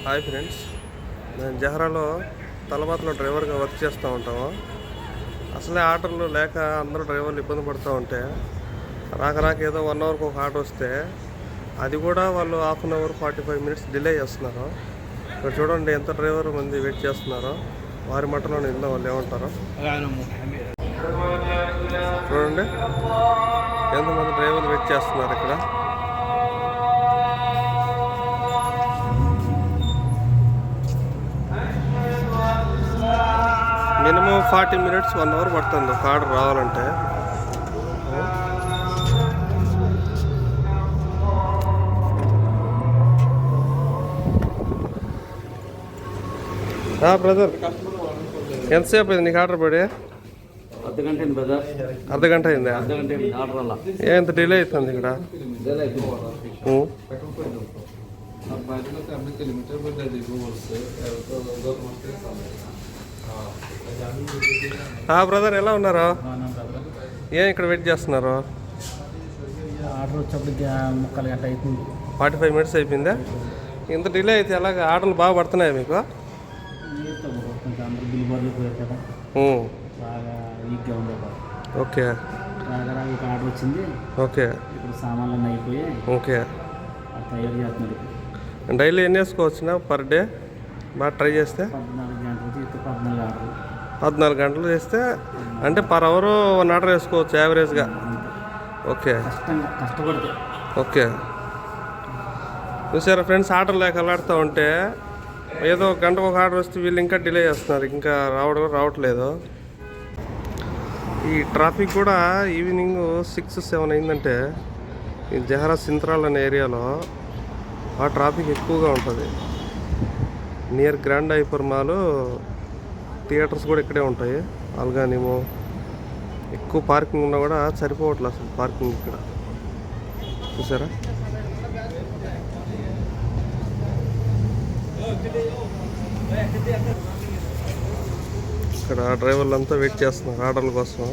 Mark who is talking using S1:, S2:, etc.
S1: Hi friends, నేను జహరాలో తలబాతులో డ్రైవర్గా work చేస్తూ ఉంటాము. అసలే ఆర్డర్లు లేక అందరూ డ్రైవర్లు ఇబ్బంది పడుతూ ఉంటే రాక ఏదో 1 అవర్కి ఒక ఆర్డర్ వస్తే అది కూడా వాళ్ళు half an hour 45 minutes delay చేస్తున్నారు. ఇక్కడ చూడండి ఎంత డ్రైవర్ మంది వెయిట్ చేస్తున్నారో. వారి మట్టలో ఇంట్లో వాళ్ళు ఏమంటారో చూడండి, ఎంతమంది డ్రైవర్లు వెయిట్ చేస్తున్నారు ఇక్కడ. మినిమం 40 మినిట్స్ 1 అవర్ పడుతుంది ఒక ఆర్డర్ రావాలంటే. బ్రదర్, ఎంతసేపు అయింది నీకు ఆర్డర్ పడి?
S2: అర్ధగంట అయింది బ్రదర్.
S1: అర్ధగంట అయిందా?
S2: ఆర్డర్ అలా
S1: ఎంత డిలే అవుతుంది ఇక్కడ? బ్రదర్ ఎలా ఉన్నారు? ఏం ఇక్కడ వెయిట్ చేస్తున్నారు?
S2: ఆర్డర్ వచ్చేప్పటికి 3/4 గంట అవుతుంది.
S1: 45 మినిట్స్ అయిపోయిందా? ఇంత డిలే అయితే ఎలాగ? ఆర్డర్లు బాగా పడుతున్నాయి మీకు?
S2: అందరూ బిల్ బర్లు పోయారు కదా, బాగా వీక్గా ఉండే.
S1: ఓకే,
S2: రాగా ఒక ఆర్డర్ వచ్చింది.
S1: ఓకే,
S2: ఇప్పుడు సామాన్లన్నీ అయిపోయాయి.
S1: ఓకే.
S2: తయారు చేస్తున్నారు.
S1: డైలీ ఎన్ని వేసుకోవచ్చునా పర్ డే? బాగా ట్రై చేస్తే
S2: 14 గంటలు చేస్తే 14 ఆర్డర్.
S1: 14 గంటలు చేస్తే అంటే పర్ అవర్ 1 ఆర్డర్ వేసుకోవచ్చు యావరేజ్గా. ఓకే,
S2: కష్టపడితే.
S1: ఓకే. చూసారా ఫ్రెండ్స్, ఆర్డర్ లేక అలాడుతూ ఉంటే ఏదో గంటకు ఒక ఆర్డర్ వస్తే వీళ్ళు ఇంకా డిలే చేస్తున్నారు, ఇంకా రావట్లేదు. ఈ ట్రాఫిక్ కూడా ఈవినింగ్ 6-7 అయిందంటే ఈ జహరా సింత్రాల్ అనే ఏరియాలో ఆ ట్రాఫిక్ ఎక్కువగా ఉంటుంది. Near grand hyper mall, theatres కూడా ఇక్కడే ఉంటాయి. అల్గానేమో ఎక్కువ పార్కింగ్ ఉన్నా కూడా సరిపోవట్లేదు అసలు పార్కింగ్ ఇక్కడ. చూసారా, ఇక్కడ డ్రైవర్లు అంతా వెయిట్ చేస్తున్నారు ఆర్డర్ల కోసం.